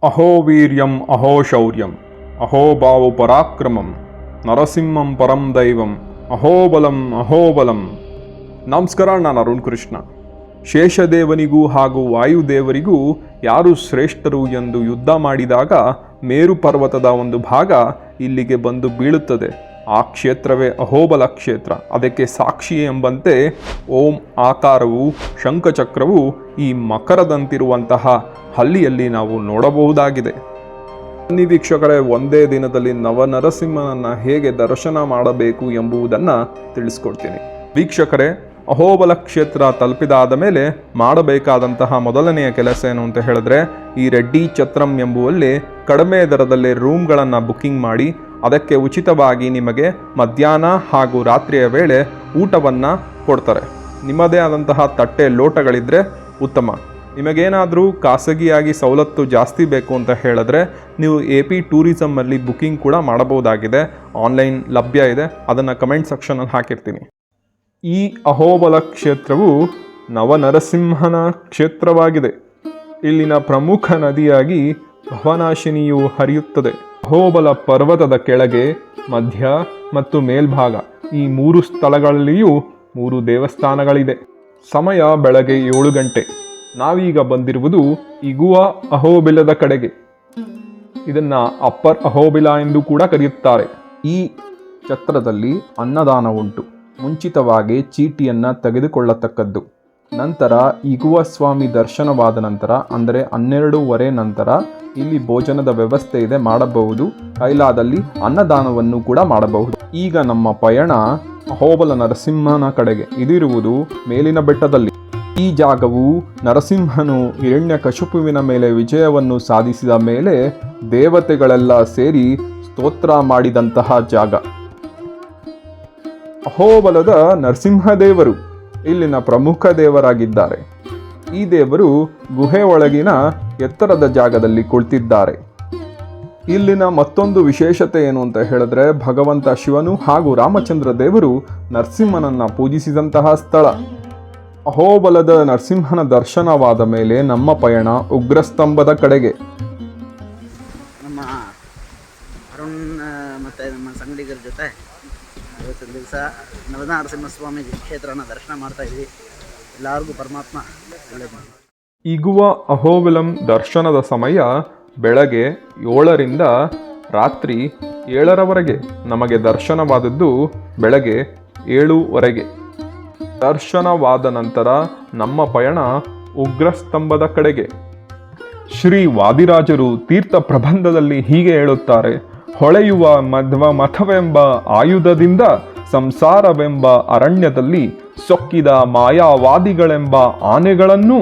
ಅಹೋ ವೀರ್ಯಂ ಅಹೋ ಶೌರ್ಯಂ ಅಹೋ ಬಾವು ಪರಾಕ್ರಮಂ ನರಸಿಂಹಂ ಪರಂ ದೈವಂ ಅಹೋಬಲಂ ಅಹೋಬಲಂ. ನಮಸ್ಕಾರ, ನಾನು ಅರುಣ್ ಕೃಷ್ಣ. ಶೇಷದೇವನಿಗೂ ಹಾಗೂ ವಾಯುದೇವರಿಗೂ ಯಾರು ಶ್ರೇಷ್ಠರು ಎಂದು ಯುದ್ಧ ಮಾಡಿದಾಗ ಮೇರು ಪರ್ವತದ ಒಂದು ಭಾಗ ಇಲ್ಲಿಗೆ ಬಂದು ಬೀಳುತ್ತದೆ. ಆ ಕ್ಷೇತ್ರವೇ ಅಹೋಬಲ ಕ್ಷೇತ್ರ. ಅದಕ್ಕೆ ಸಾಕ್ಷಿ ಎಂಬಂತೆ ಓಂ ಆಕಾರವು ಶಂಖಚಕ್ರವು ಈ ಮಕರದಂತಿರುವಂತಹ ಹಳ್ಳಿಯಲ್ಲಿ ನಾವು ನೋಡಬಹುದಾಗಿದೆ. ಬನ್ನಿ ವೀಕ್ಷಕರೇ, ಒಂದೇ ದಿನದಲ್ಲಿ ನವನರಸಿಂಹನನ್ನು ಹೇಗೆ ದರ್ಶನ ಮಾಡಬೇಕು ಎಂಬುದನ್ನು ತಿಳಿಸ್ಕೊಡ್ತೀನಿ. ವೀಕ್ಷಕರೇ, ಅಹೋಬಲ ಕ್ಷೇತ್ರ ತಲುಪಿದಾದ ಮೇಲೆ ಮಾಡಬೇಕಾದಂತಹ ಮೊದಲನೆಯ ಕೆಲಸ ಏನು ಅಂತ ಹೇಳಿದ್ರೆ, ಈ ರೆಡ್ಡಿ ಛತ್ರಂ ಎಂಬುವಲ್ಲಿ ಕಡಿಮೆ ದರದಲ್ಲಿ ರೂಮ್ಗಳನ್ನು ಬುಕ್ಕಿಂಗ್ ಮಾಡಿ ಅದಕ್ಕೆ ಉಚಿತವಾಗಿ ನಿಮಗೆ ಮಧ್ಯಾಹ್ನ ಹಾಗೂ ರಾತ್ರಿಯ ವೇಳೆ ಊಟವನ್ನು ಕೊಡ್ತಾರೆ. ನಿಮ್ಮದೇ ಆದಂತಹ ತಟ್ಟೆ ಲೋಟಗಳಿದ್ದರೆ ಉತ್ತಮ. ನಿಮಗೇನಾದರೂ ಖಾಸಗಿಯಾಗಿ ಸವಲತ್ತು ಜಾಸ್ತಿ ಬೇಕು ಅಂತ ಹೇಳಿದ್ರೆ ನೀವು AP ಟೂರಿಸಮಲ್ಲಿ ಬುಕ್ಕಿಂಗ್ ಕೂಡ ಮಾಡಬಹುದಾಗಿದೆ. ಆನ್ಲೈನ್ ಲಭ್ಯ ಇದೆ, ಅದನ್ನು ಕಮೆಂಟ್ ಸೆಕ್ಷನಲ್ಲಿ ಹಾಕಿರ್ತೀನಿ. ಈ ಅಹೋಬಲ ಕ್ಷೇತ್ರವು ನವನರಸಿಂಹನ ಕ್ಷೇತ್ರವಾಗಿದೆ. ಇಲ್ಲಿನ ಪ್ರಮುಖ ನದಿಯಾಗಿ ಭವನಾಶಿನಿಯು ಹರಿಯುತ್ತದೆ. ಅಹೋಬಲ ಪರ್ವತದ ಕೆಳಗೆ, ಮಧ್ಯ ಮತ್ತು ಮೇಲ್ಭಾಗ ಈ 3 ಸ್ಥಳಗಳಲ್ಲಿಯೂ 3 ದೇವಸ್ಥಾನಗಳಿದೆ. ಸಮಯ ಬೆಳಗ್ಗೆ 7 ಗಂಟೆ. ನಾವೀಗ ಬಂದಿರುವುದು ಇಗುವ ಅಹೋಬಿಲದ ಕಡೆಗೆ. ಇದನ್ನ ಅಪ್ಪರ್ ಅಹೋಬಿಲ ಎಂದು ಕೂಡ ಕರೆಯುತ್ತಾರೆ. ಈ ಛತ್ರದಲ್ಲಿ ಅನ್ನದಾನ ಉಂಟು. ಮುಂಚಿತವಾಗಿ ಚೀಟಿಯನ್ನು ತೆಗೆದುಕೊಳ್ಳತಕ್ಕದ್ದು. ನಂತರ ಇಗುವ ಸ್ವಾಮಿ ದರ್ಶನವಾದ ನಂತರ ಅಂದರೆ 12:30 ನಂತರ ಇಲ್ಲಿ ಭೋಜನದ ವ್ಯವಸ್ಥೆ ಇದೆ, ಮಾಡಬಹುದು. ಕೈಲಾದಲ್ಲಿ ಅನ್ನದಾನವನ್ನು ಕೂಡ ಮಾಡಬಹುದು. ಈಗ ನಮ್ಮ ಪಯಣ ಅಹೋಬಲ ನರಸಿಂಹನ ಕಡೆಗೆ. ಇದಿರುವುದು ಮೇಲಿನ ಬೆಟ್ಟದಲ್ಲಿ. ಈ ಜಾಗವು ನರಸಿಂಹನು ಹಿರಣ್ಯಕಶಿಪುವಿನ ಮೇಲೆ ವಿಜಯವನ್ನು ಸಾಧಿಸಿದ ಮೇಲೆ ದೇವತೆಗಳೆಲ್ಲ ಸೇರಿ ಸ್ತೋತ್ರ ಮಾಡಿದಂತಹ ಜಾಗ. ಅಹೋಬಲದ ನರಸಿಂಹದೇವರು ಇಲ್ಲಿನ ಪ್ರಮುಖ ದೇವರಾಗಿದ್ದಾರೆ. ಈ ದೇವರು ಗುಹೆ ಒಳಗಿನ ಎತ್ತರದ ಜಾಗದಲ್ಲಿ ಕುಳಿತಿದ್ದಾರೆ. ಇಲ್ಲಿನ ಮತ್ತೊಂದು ವಿಶೇಷತೆ ಏನು ಅಂತ ಹೇಳಿದ್ರೆ, ಭಗವಂತ ಶಿವನು ಹಾಗೂ ರಾಮಚಂದ್ರ ದೇವರು ನರಸಿಂಹನನ್ನ ಪೂಜಿಸಿದಂತಹ ಸ್ಥಳ. ಅಹೋಬಲದ ನರಸಿಂಹನ ದರ್ಶನವಾದ ಮೇಲೆ ನಮ್ಮ ಪಯಣ ಉಗ್ರಸ್ತಂಭದ ಕಡೆಗೆ. ನಮ್ಮ ಅರುಣ್ ಮತ್ತು ನಮ್ಮ ಸಂಗಡಿಗರ ಜೊತೆ ಇವತ್ತಿನ ದಿವಸ ನರಸಿಂಹಸ್ವಾಮಿ ಕ್ಷೇತ್ರನ ದರ್ಶನ ಮಾಡ್ತಾ ಇದ್ವಿ. ಎಲ್ಲರಿಗೂ ಪರಮಾತ್ಮ ಒಳ್ಳೆಯದು. ಇಗುವ ಅಹೋಬಲಂ ದರ್ಶನದ ಸಮಯ ಬೆಳಗ್ಗೆ 7ರಿಂದ ರಾತ್ರಿ 7ರವರೆಗೆ. ನಮಗೆ ದರ್ಶನವಾದದ್ದು ಬೆಳಗ್ಗೆ 7ವರೆಗೆ. ದರ್ಶನವಾದ ನಂತರ ನಮ್ಮ ಪಯಣ ಉಗ್ರಸ್ತಂಭದ ಕಡೆಗೆ. ಶ್ರೀ ವಾದಿರಾಜರು ತೀರ್ಥ ಪ್ರಬಂಧದಲ್ಲಿ ಹೀಗೆ ಹೇಳುತ್ತಾರೆ: ಹೊಳೆಯುವ ಮಥವೆಂಬ ಆಯುಧದಿಂದ ಸಂಸಾರವೆಂಬ ಅರಣ್ಯದಲ್ಲಿ ಸೊಕ್ಕಿದ ಮಾಯಾವಾದಿಗಳೆಂಬ ಆನೆಗಳನ್ನು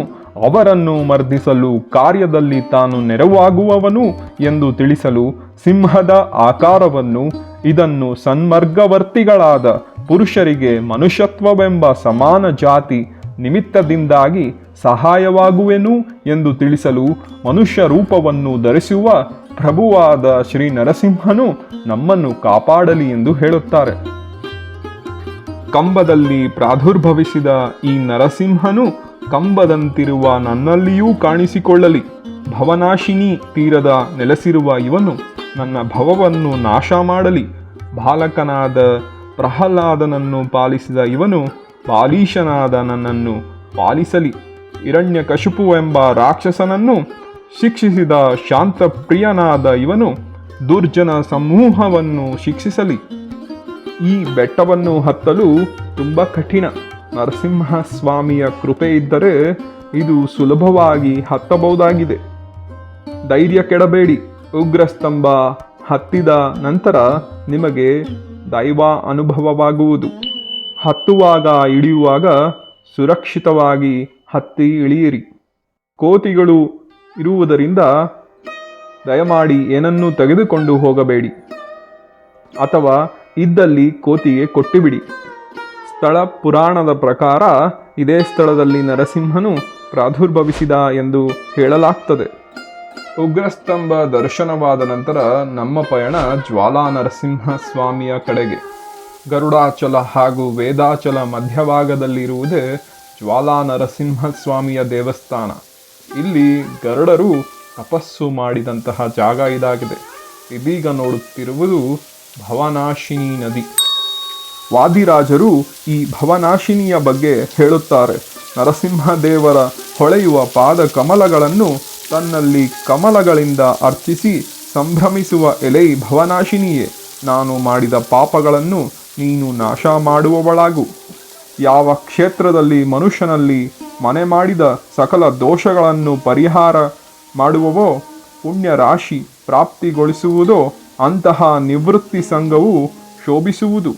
ಅವರನ್ನು ಮರ್ದಿಸಲು ಕಾರ್ಯದಲ್ಲಿ ತಾನು ನೆರವಾಗುವವನು ಎಂದು ತಿಳಿಸಲು ಸಿಂಹದ ಆಕಾರವನ್ನು, ಇದನ್ನು ಸನ್ಮಾರ್ಗವರ್ತಿಗಳಾದ ಪುರುಷರಿಗೆ ಮನುಷ್ಯತ್ವವೆಂಬ ಸಮಾನ ಜಾತಿ ನಿಮಿತ್ತದಿಂದಾಗಿ ಸಹಾಯವಾಗುವೆನು ಎಂದು ತಿಳಿಸಲು ಮನುಷ್ಯ ರೂಪವನ್ನು ಧರಿಸುವ ಪ್ರಭುವಾದ ಶ್ರೀ ನರಸಿಂಹನು ನಮ್ಮನ್ನು ಕಾಪಾಡಲಿ ಎಂದು ಹೇಳುತ್ತಾರೆ. ಕಂಬದಲ್ಲಿ ಪ್ರಾದುರ್ಭವಿಸಿದ ಈ ನರಸಿಂಹನು ಕಂಬದಂತಿರುವ ನನ್ನಲ್ಲಿಯೂ ಕಾಣಿಸಿಕೊಳ್ಳಲಿ. ಭವನಾಶಿನಿ ತೀರದ ನೆಲೆಸಿರುವ ಇವನು ನನ್ನ ಭವವನ್ನು ನಾಶ ಮಾಡಲಿ. ಬಾಲಕನಾದ ಪ್ರಹ್ಲಾದನನ್ನು ಪಾಲಿಸಿದ ಇವನು ಬಾಲೀಶನಾದ ನನ್ನನ್ನು ಪಾಲಿಸಲಿ. ಹಿರಣ್ಯಕಶಿಪುವೆಂಬ ರಾಕ್ಷಸನನ್ನು ಶಿಕ್ಷಿಸಿದ ಶಾಂತ ಪ್ರಿಯನಾದ ಇವನು ದುರ್ಜನ ಸಮೂಹವನ್ನು ಶಿಕ್ಷಿಸಲಿ. ಈ ಬೆಟ್ಟವನ್ನು ಹತ್ತಲು ತುಂಬ ಕಠಿಣ. ನರಸಿಂಹ ಸ್ವಾಮಿಯ ಕೃಪೆ ಇದ್ದರೆ ಇದು ಸುಲಭವಾಗಿ ಹತ್ತಬಹುದಾಗಿದೆ. ಧೈರ್ಯ ಕೆಡಬೇಡಿ. ಉಗ್ರಸ್ತಂಭ ಹತ್ತಿದ ನಂತರ ನಿಮಗೆ ದೈವ ಅನುಭವವಾಗುವುದು. ಹತ್ತುವಾಗ ಇಳಿಯುವಾಗ ಸುರಕ್ಷಿತವಾಗಿ ಹತ್ತಿ ಇಳಿಯಿರಿ. ಕೋತಿಗಳು ಇರುವುದರಿಂದ ದಯಮಾಡಿ ಏನನ್ನೂ ತೆಗೆದುಕೊಂಡು ಹೋಗಬೇಡಿ, ಅಥವಾ ಇದ್ದಲ್ಲಿ ಕೋತಿಗೆ ಕೊಟ್ಟುಬಿಡಿ. ಸ್ಥಳ ಪುರಾಣದ ಪ್ರಕಾರ ಇದೇ ಸ್ಥಳದಲ್ಲಿ ನರಸಿಂಹನು ಪ್ರಾದುರ್ಭವಿಸಿದ ಎಂದು ಹೇಳಲಾಗ್ತದೆ. ಉಗ್ರಸ್ತಂಭ ದರ್ಶನವಾದ ನಂತರ ನಮ್ಮ ಪಯಣ ಜ್ವಾಲಾ ನರಸಿಂಹ ಸ್ವಾಮಿಯ ಕಡೆಗೆ. ಗರುಡಾಚಲ ಹಾಗೂ ವೇದಾಚಲ ಮಧ್ಯಭಾಗದಲ್ಲಿರುವುದೇ ಜ್ವಾಲಾ ನರಸಿಂಹ ಸ್ವಾಮಿಯ ದೇವಸ್ಥಾನ. ಇಲ್ಲಿ ಗರುಡರು ತಪಸ್ಸು ಮಾಡಿದಂತಹ ಜಾಗ ಇದಾಗಿದೆ. ಇದೀಗ ನೋಡುತ್ತಿರುವುದು ಭವನಾಶಿನಿ ನದಿ. ವಾದಿರಾಜರು ಈ ಭವನಾಶಿನಿಯ ಬಗ್ಗೆ ಹೇಳುತ್ತಾರೆ. ನರಸಿಂಹದೇವರ ಹೊಳೆಯುವ ಪಾದ ಕಮಲಗಳನ್ನು ತನ್ನಲ್ಲಿ ಕಮಲಗಳಿಂದ ಅರ್ಚಿಸಿ ಸಂಭ್ರಮಿಸುವ ಎಲೆ ಭವನಾಶಿನಿಯೇ, ನಾನು ಮಾಡಿದ ಪಾಪಗಳನ್ನು ನೀನು ನಾಶ ಮಾಡುವವಳಾಗು. ಯಾವ ಕ್ಷೇತ್ರದಲ್ಲಿ ಮನುಷ್ಯನಲ್ಲಿ ಮನೆ ಮಾಡಿದ ಸಕಲ ದೋಷಗಳನ್ನು ಪರಿಹಾರ ಮಾಡುವವೋ, ಪುಣ್ಯ ರಾಶಿ ಪ್ರಾಪ್ತಿಗೊಳಿಸುವುದೋ ಅಂತಹ ನಿವೃತ್ತಿ ಸಂಘವು ಶೋಭಿಸುವುದು.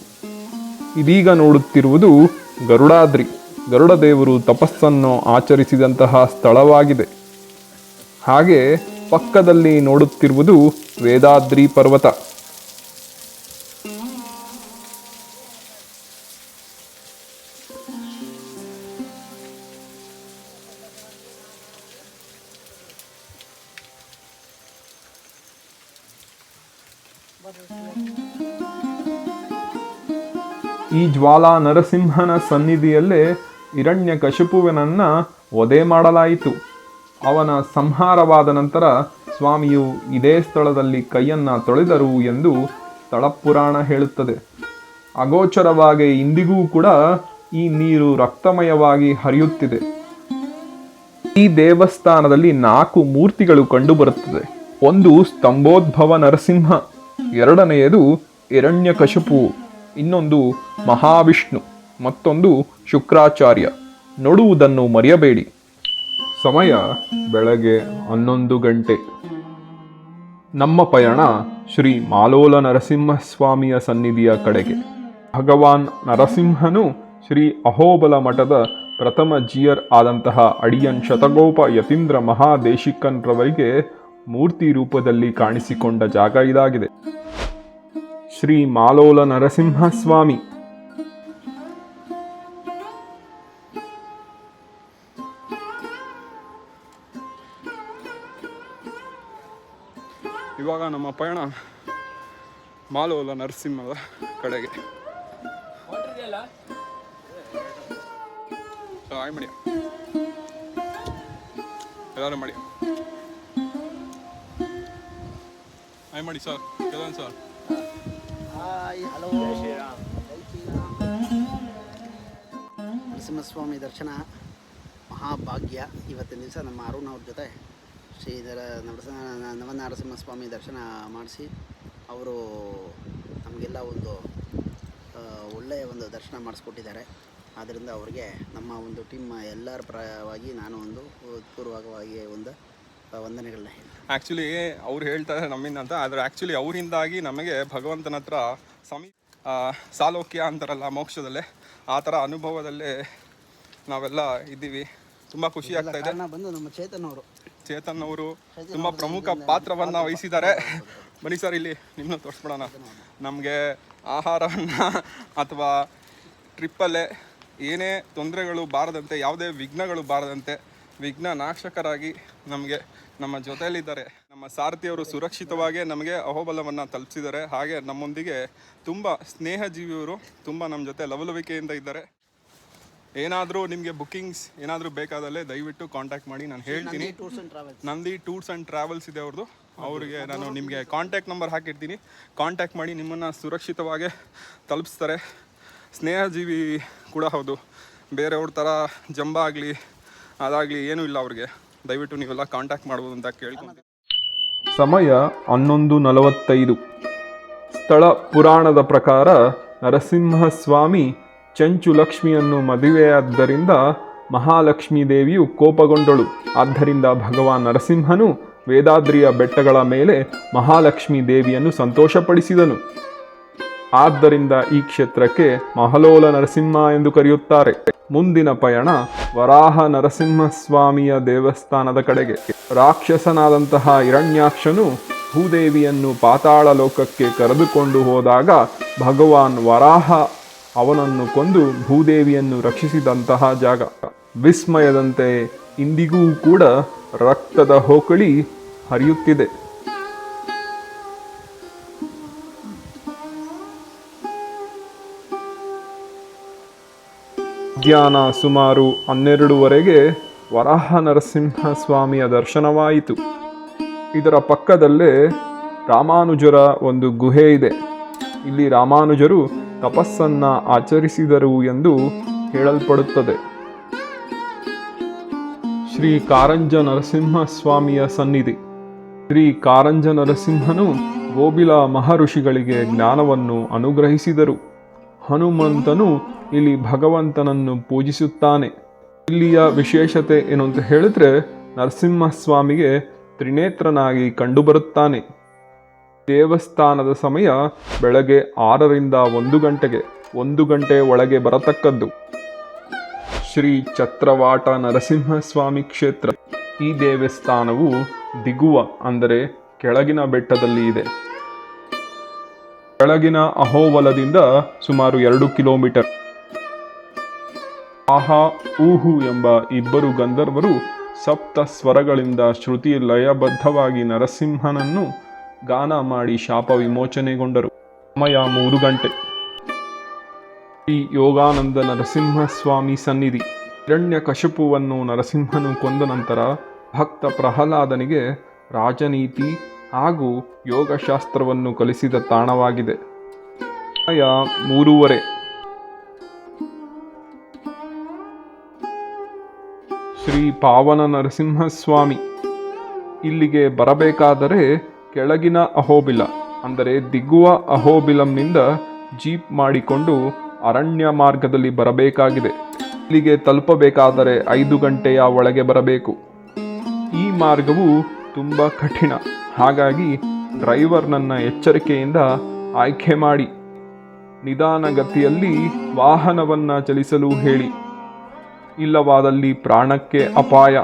ಇದೀಗ ನೋಡುತ್ತಿರುವುದು ಗರುಡಾದ್ರಿ. ಗರುಡ ದೇವರು ತಪಸ್ಸನ್ನು ಆಚರಿಸಿದಂತಹ ಸ್ಥಳವಾಗಿದೆ. ಹಾಗೆ ಪಕ್ಕದಲ್ಲಿ ನೋಡುತ್ತಿರುವುದು ವೇದಾದ್ರಿ ಪರ್ವತ. ಈ ಜ್ವಾಲಾ ನರಸಿಂಹನ ಸನ್ನಿಧಿಯಲ್ಲೇ ಹಿರಣ್ಯಕಶಿಪುವಿನನ್ನ ವಧೆ ಮಾಡಲಾಯಿತು. ಅವನ ಸಂಹಾರವಾದ ನಂತರ ಸ್ವಾಮಿಯು ಇದೇ ಸ್ಥಳದಲ್ಲಿ ಕೈಯನ್ನು ತೊಳೆದರು ಎಂದು ಸ್ಥಳಪುರಾಣ ಹೇಳುತ್ತದೆ. ಅಗೋಚರವಾಗಿ ಇಂದಿಗೂ ಕೂಡ ಈ ನೀರು ರಕ್ತಮಯವಾಗಿ ಹರಿಯುತ್ತಿದೆ. ಈ ದೇವಸ್ಥಾನದಲ್ಲಿ 4 ಮೂರ್ತಿಗಳು ಕಂಡುಬರುತ್ತದೆ. ಒಂದು ಸ್ತಂಭೋದ್ಭವ ನರಸಿಂಹ, ಎರಡನೆಯದು ಹಿರಣ್ಯಕಶಿಪು, ಇನ್ನೊಂದು ಮಹಾವಿಷ್ಣು, ಮತ್ತೊಂದು ಶುಕ್ರಾಚಾರ್ಯ. ನೋಡುವುದನ್ನು ಮರೆಯಬೇಡಿ. ಸಮಯ ಬೆಳಗ್ಗೆ 11 ಗಂಟೆ. ನಮ್ಮ ಪಯಣ ಶ್ರೀ ಮಾಲೋಲ ನರಸಿಂಹಸ್ವಾಮಿಯ ಸನ್ನಿಧಿಯ ಕಡೆಗೆ. ಭಗವಾನ್ ನರಸಿಂಹನು ಶ್ರೀ ಅಹೋಬಲ ಮಠದ ಪ್ರಥಮ ಜಿಯರ್ ಆದಂತಹ ಅಡಿಯನ್ ಶತಗೋಪ ಯತೀಂದ್ರ ಮಹಾದೇಶಿಕನ್ರವರಿಗೆ ಮೂರ್ತಿ ರೂಪದಲ್ಲಿ ಕಾಣಿಸಿಕೊಂಡ ಜಾಗ ಇದಾಗಿದೆ. ಶ್ರೀ ಮಾಲೋಲ ನರಸಿಂಹಸ್ವಾಮಿ. ಇವಾಗ ನಮ್ಮ ಪಯಣ ಮಾಲೋಲ ನರಸಿಂಹದ ಕಡೆಗೆ. ಹಾಯ್ ಮಾಡಿ, ಎಲ್ಲರೂ ಮಾಡಿ, ಹಾಯ್ ಮಾಡಿ ಸರ್, ಕೇಳೋಣ ಸರ್. ಹಾಯ್, ಹಲೋ, ನರಸಿಂಹಸ್ವಾಮಿ ದರ್ಶನ ಮಹಾಭಾಗ್ಯ. ಇವತ್ತಿನ ದಿವಸ ನಮ್ಮ ಅರುಣ್ ಅವ್ರ ಜೊತೆ ಶ್ರೀಧರ ನವನರಸಿಂಹಸ್ವಾಮಿ ದರ್ಶನ ಮಾಡಿಸಿ ಅವರು ನಮಗೆಲ್ಲ ಒಂದು ಒಳ್ಳೆಯ ಒಂದು ದರ್ಶನ ಮಾಡಿಸ್ಕೊಟ್ಟಿದ್ದಾರೆ. ಆದ್ದರಿಂದ ಅವರಿಗೆ ನಮ್ಮ ಒಂದು ಟೀಮ್ ಎಲ್ಲರ ಪರವಾಗಿ ನಾನು ಒಂದು ಪೂರ್ವಕವಾಗಿ ಒಂದು ವಂದನೆಗಳನ್ನ ಹೇಳ್ತೀನಿ. ಆ್ಯಕ್ಚುಲಿ ಅವ್ರು ಹೇಳ್ತಾರೆ ನಮ್ಮಿಂದ ಅಂತ, ಆದರೆ ಆ್ಯಕ್ಚುಲಿ ಅವರಿಂದಾಗಿ ನಮಗೆ ಭಗವಂತನ ಹತ್ರ ಸಾಲೋಕ್ಯ ಅಂತಾರಲ್ಲ ಮೋಕ್ಷದಲ್ಲೇ, ಆ ಥರ ಅನುಭವದಲ್ಲೇ ನಾವೆಲ್ಲ ಇದ್ದೀವಿ. ತುಂಬ ಖುಷಿ ಆಗ್ತಾ ಇದೆ. ಬಂದು ನಮ್ಮ ಚೇತನ್ ಅವರು ತುಂಬ ಪ್ರಮುಖ ಪಾತ್ರವನ್ನು ವಹಿಸಿದ್ದಾರೆ. ಬನ್ನಿ ಸರ್, ಇಲ್ಲಿ ನಿಮ್ಮನ್ನು ತೋರಿಸ್ಬಿಡೋಣ. ನಮಗೆ ಆಹಾರವನ್ನು ಅಥವಾ ಟ್ರಿಪ್ಪಲ್ಲೇ ಏನೇ ತೊಂದರೆಗಳು ಬಾರದಂತೆ, ಯಾವುದೇ ವಿಘ್ನಗಳು ಬಾರದಂತೆ ವಿಘ್ನ ನಾಶಕರಾಗಿ ನಮಗೆ ನಮ್ಮ ಜೊತೆಯಲ್ಲಿದ್ದಾರೆ. ನಮ್ಮ ಸಾರಥಿಯವರು ಸುರಕ್ಷಿತವಾಗಿ ನಮಗೆ ಅಹೋಬಲವನ್ನು ತಲುಪಿಸಿದ್ದಾರೆ. ಹಾಗೆ ನಮ್ಮೊಂದಿಗೆ ತುಂಬ ಸ್ನೇಹಜೀವಿಯವರು ತುಂಬ ನಮ್ಮ ಜೊತೆ ಲವಲವಿಕೆಯಿಂದ ಇದ್ದಾರೆ. ಏನಾದರೂ ನಿಮಗೆ ಬುಕ್ಕಿಂಗ್ಸ್ ಏನಾದರೂ ಬೇಕಾದಲ್ಲೇ ದಯವಿಟ್ಟು ಕಾಂಟ್ಯಾಕ್ಟ್ ಮಾಡಿ. ನಾನು ಹೇಳ್ತೀನಿ, ನಂದಿ ಟೂರ್ಸ್ ಆ್ಯಂಡ್ ಟ್ರಾವೆಲ್ಸ್ ಇದೆ ಅವ್ರದ್ದು. ಅವರಿಗೆ ನಾನು ನಿಮಗೆ ಕಾಂಟ್ಯಾಕ್ಟ್ ನಂಬರ್ ಹಾಕಿರ್ತೀನಿ. ಕಾಂಟ್ಯಾಕ್ಟ್ ಮಾಡಿ, ನಿಮ್ಮನ್ನು ಸುರಕ್ಷಿತವಾಗಿ ತಲುಪಿಸ್ತಾರೆ. ಸ್ನೇಹಜೀವಿ ಕೂಡ ಹೌದು, ಬೇರೆಯವ್ರ ಥರ ಜಂಬ ಆಗಲಿ ಅದಾಗಲಿ ಏನೂ ಇಲ್ಲ ಅವ್ರಿಗೆ. ದಯವಿಟ್ಟು ನೀವೆಲ್ಲ ಕಾಂಟ್ಯಾಕ್ಟ್ ಮಾಡ್ಬೋದು ಅಂತ ಕೇಳ್ಕೊಂತೀನಿ. ಸಮಯ 11:45. ಸ್ಥಳ ಪುರಾಣದ ಪ್ರಕಾರ ನರಸಿಂಹಸ್ವಾಮಿ ಚಂಚು ಲಕ್ಷ್ಮಿಯನ್ನು ಮದುವೆಯಾದ್ದರಿಂದ ಮಹಾಲಕ್ಷ್ಮೀ ದೇವಿಯು ಕೋಪಗೊಂಡಳು. ಆದ್ದರಿಂದ ಭಗವಾನ್ ನರಸಿಂಹನು ವೇದಾದ್ರಿಯ ಬೆಟ್ಟಗಳ ಮೇಲೆ ಮಹಾಲಕ್ಷ್ಮೀ ದೇವಿಯನ್ನು ಸಂತೋಷಪಡಿಸಿದನು. ಆದ್ದರಿಂದ ಈ ಕ್ಷೇತ್ರಕ್ಕೆ ಮಹಲೋಲ ನರಸಿಂಹ ಎಂದು ಕರೆಯುತ್ತಾರೆ. ಮುಂದಿನ ಪಯಣ ವರಾಹ ನರಸಿಂಹಸ್ವಾಮಿಯ ದೇವಸ್ಥಾನದ ಕಡೆಗೆ. ರಾಕ್ಷಸನಾದಂತಹ ಹಿರಣ್ಯಾಕ್ಷನು ಭೂದೇವಿಯನ್ನು ಪಾತಾಳ ಲೋಕಕ್ಕೆ ಕರೆದುಕೊಂಡು ಹೋದಾಗ ಭಗವಾನ್ ವರಾಹ ಅವನನ್ನು ಕೊಂದು ಭೂದೇವಿಯನ್ನು ರಕ್ಷಿಸಿದಂತಹ ಜಾಗ. ವಿಸ್ಮಯದಂತೆ ಇಂದಿಗೂ ಕೂಡ ರಕ್ತದ ಹೋಕಳಿ ಹರಿಯುತ್ತಿದೆ. ಮಧ್ಯಾಹ್ನ ಸುಮಾರು 12:30 ವರಾಹ ನರಸಿಂಹ ಸ್ವಾಮಿಯ ದರ್ಶನವಾಯಿತು. ಇದರ ಪಕ್ಕದಲ್ಲೇ ರಾಮಾನುಜರ ಒಂದು ಗುಹೆ ಇದೆ. ಇಲ್ಲಿ ರಾಮಾನುಜರು ತಪಸ್ಸನ್ನ ಆಚರಿಸಿದರು ಎಂದು ಹೇಳಲ್ಪಡುತ್ತದೆ. ಶ್ರೀ ಕಾರಂಜ ನರಸಿಂಹ ಸ್ವಾಮಿಯ ಸನ್ನಿಧಿ. ಶ್ರೀ ಕಾರಂಜ ನರಸಿಂಹನು ಗೋಬಿಲ ಮಹರ್ಷಿಗಳಿಗೆ ಜ್ಞಾನವನ್ನು ಅನುಗ್ರಹಿಸಿದರು. ಹನುಮಂತನು ಇಲ್ಲಿ ಭಗವಂತನನ್ನು ಪೂಜಿಸುತ್ತಾನೆ. ಇಲ್ಲಿಯ ವಿಶೇಷತೆ ಏನು ಅಂತ ಹೇಳಿದ್ರೆ, ನರಸಿಂಹಸ್ವಾಮಿಗೆ ತ್ರಿನೇತ್ರನಾಗಿ ಕಂಡುಬರುತ್ತಾನೆ. ದೇವಸ್ಥಾನದ ಸಮಯ ಬೆಳಗ್ಗೆ 6ರಿಂದ 1 ಗಂಟೆಗೆ, 1 ಗಂಟೆ ಒಳಗೆ ಬರತಕ್ಕದ್ದು. ಶ್ರೀ ಚತ್ರವಾಟ ನರಸಿಂಹಸ್ವಾಮಿ ಕ್ಷೇತ್ರ. ಈ ದೇವಸ್ಥಾನವು ದಿಗುವ ಅಂದರೆ ಕೆಳಗಿನ ಬೆಟ್ಟದಲ್ಲಿ ಇದೆ. ಕೆಳಗಿನ ಅಹೋಬಲದಿಂದ ಸುಮಾರು 2 ಕಿಲೋಮೀಟರ್. ಆಹಾ ಊಹು ಎಂಬ ಇಬ್ಬರು ಗಂಧರ್ವರು ಸಪ್ತ ಸ್ವರಗಳಿಂದ ಶ್ರುತಿ ಲಯಬದ್ಧವಾಗಿ ನರಸಿಂಹನನ್ನು ಗಾನ ಮಾಡಿ ಶಾಪ ವಿಮೋಚನೆಗೊಂಡರು. ಸಮಯ 3 ಗಂಟೆ. ಶ್ರೀ ಯೋಗಾನಂದ ನರಸಿಂಹಸ್ವಾಮಿ ಸನ್ನಿಧಿ. ಹಿರಣ್ಯಕಶಿಪುವನ್ನು ನರಸಿಂಹನು ಕೊಂದ ನಂತರ ಭಕ್ತ ಪ್ರಹ್ಲಾದನಿಗೆ ರಾಜನೀತಿ ಹಾಗೂ ಯೋಗಶಾಸ್ತ್ರವನ್ನು ಕಲಿಸಿದ ತಾಣವಾಗಿದೆ. ಸಮಯ 3:30. ಶ್ರೀ ಪಾವನ ನರಸಿಂಹಸ್ವಾಮಿ. ಇಲ್ಲಿಗೆ ಬರಬೇಕಾದರೆ ಕೆಳಗಿನ ಅಹೋಬಿಲ ಅಂದರೆ ದಿಗುವ ಅಹೋಬಿಲಂನಿಂದ ಜೀಪ್ ಮಾಡಿಕೊಂಡು ಅರಣ್ಯ ಮಾರ್ಗದಲ್ಲಿ ಬರಬೇಕಾಗಿದೆ. ಇಲ್ಲಿಗೆ ತಲುಪಬೇಕಾದರೆ 5 ಗಂಟೆಯ ಒಳಗೆ ಬರಬೇಕು. ಈ ಮಾರ್ಗವು ತುಂಬ ಕಠಿಣ. ಹಾಗಾಗಿ ಡ್ರೈವರ್ನನ್ನ ಎಚ್ಚರಿಕೆಯಿಂದ ಆಯ್ಕೆ ಮಾಡಿ. ನಿಧಾನಗತಿಯಲ್ಲಿ ವಾಹನವನ್ನು ಚಲಿಸಲು ಹೇಳಿ, ಇಲ್ಲವಾದಲ್ಲಿ ಪ್ರಾಣಕ್ಕೆ ಅಪಾಯ.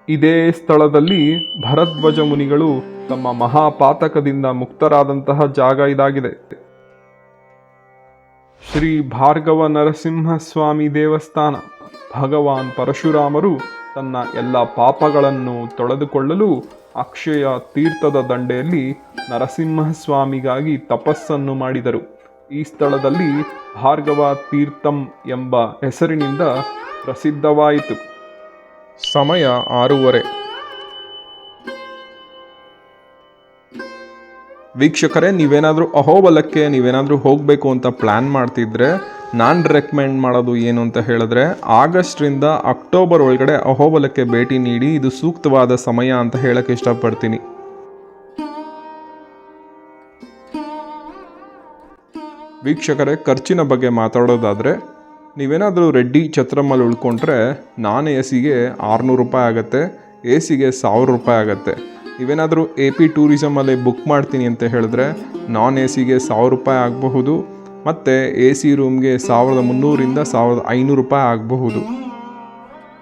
ಇದೇ ಸ್ಥಳದಲ್ಲಿ ಭರದ್ವಾಜ ಮುನಿಗಳು ತಮ್ಮ ಮಹಾಪಾತಕದಿಂದ ಮುಕ್ತರಾದಂತಹ ಜಾಗ ಇದಾಗಿದೆ. ಶ್ರೀ ಭಾರ್ಗವ ನರಸಿಂಹಸ್ವಾಮಿ ದೇವಸ್ಥಾನ. ಭಗವಾನ್ ಪರಶುರಾಮರು ತನ್ನ ಎಲ್ಲ ಪಾಪಗಳನ್ನು ತೊಳೆದುಕೊಳ್ಳಲು ಅಕ್ಷಯ ತೀರ್ಥದ ದಂಡೆಯಲ್ಲಿ ನರಸಿಂಹಸ್ವಾಮಿಗಾಗಿ ತಪಸ್ಸನ್ನು ಮಾಡಿದರು. ಈ ಸ್ಥಳದಲ್ಲಿ ಭಾರ್ಗವ ತೀರ್ಥಂ ಎಂಬ ಹೆಸರಿನಿಂದ ಪ್ರಸಿದ್ಧವಾಯಿತು. ಸಮಯ 6:30. ವೀಕ್ಷಕರೇ, ನೀವೇನಾದರೂ ಅಹೋಬಲಕ್ಕೆ ಹೋಗಬೇಕು ಅಂತ ಪ್ಲ್ಯಾನ್ ಮಾಡ್ತಿದ್ರೆ ನಾನು ರೆಕಮೆಂಡ್ ಮಾಡೋದು ಏನು ಅಂತ ಹೇಳಿದ್ರೆ, ಆಗಸ್ಟ್ರಿಂದ ಅಕ್ಟೋಬರ್ ಒಳಗಡೆ ಅಹೋಬಲಕ್ಕೆ ಭೇಟಿ ನೀಡಿ. ಇದು ಸೂಕ್ತವಾದ ಸಮಯ ಅಂತ ಹೇಳಕ್ಕೆ ಇಷ್ಟಪಡ್ತೀನಿ. ವೀಕ್ಷಕರೇ, ಖರ್ಚಿನ ಬಗ್ಗೆ ಮಾತಾಡೋದಾದರೆ, ನೀವೇನಾದರೂ ರೆಡ್ಡಿ ಛತ್ರಮಲ್ಲಿ ಉಳ್ಕೊಂಡ್ರೆ ನಾನ್ ಎ ಸಿಗೆ 600 ರೂಪಾಯಿ ಆಗುತ್ತೆ, ಎ ಸಿಗೆ 1000 ರೂಪಾಯಿ ಆಗುತ್ತೆ. ನೀವೇನಾದರೂ AP ಟೂರಿಸಮಲ್ಲಿ ಬುಕ್ ಮಾಡ್ತೀನಿ ಅಂತ ಹೇಳಿದ್ರೆ ನಾನ್ ಎ ಸಿಗೆ 1000 ರೂಪಾಯಿ ಆಗಬಹುದು, ಮತ್ತು AC ರೂಮ್ಗೆ 1300ರಿಂದ 1500 ರೂಪಾಯಿ ಆಗಬಹುದು.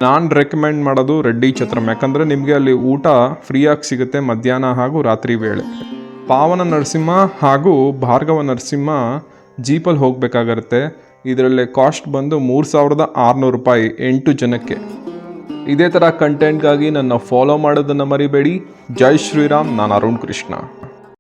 ನಾನು ರೆಕಮೆಂಡ್ ಮಾಡೋದು ರೆಡ್ಡಿ ಛತ್ರಂ, ಯಾಕಂದರೆ ನಿಮಗೆ ಅಲ್ಲಿ ಊಟ ಫ್ರೀಯಾಗಿ ಸಿಗುತ್ತೆ ಮಧ್ಯಾಹ್ನ ಹಾಗೂ ರಾತ್ರಿ ವೇಳೆ. ಪಾವನ ನರಸಿಂಹ ಹಾಗೂ ಭಾರ್ಗವ ನರಸಿಂಹ ಜೀಪಲ್ಲಿ ಹೋಗಬೇಕಾಗಿರುತ್ತೆ. ಇದರಲ್ಲಿ ಕಾಸ್ಟ್ ಬಂದು 3600 ರೂಪಾಯಿ 8 ಜನಕ್ಕೆ. ಇದೇ ಥರ ಕಂಟೆಂಟ್ಗಾಗಿ ನನ್ನ ಫಾಲೋ ಮಾಡೋದನ್ನು ಮರಿಬೇಡಿ. ಜೈ ಶ್ರೀರಾಮ್. ನಾನು ಅರುಣ್ ಕೃಷ್ಣ.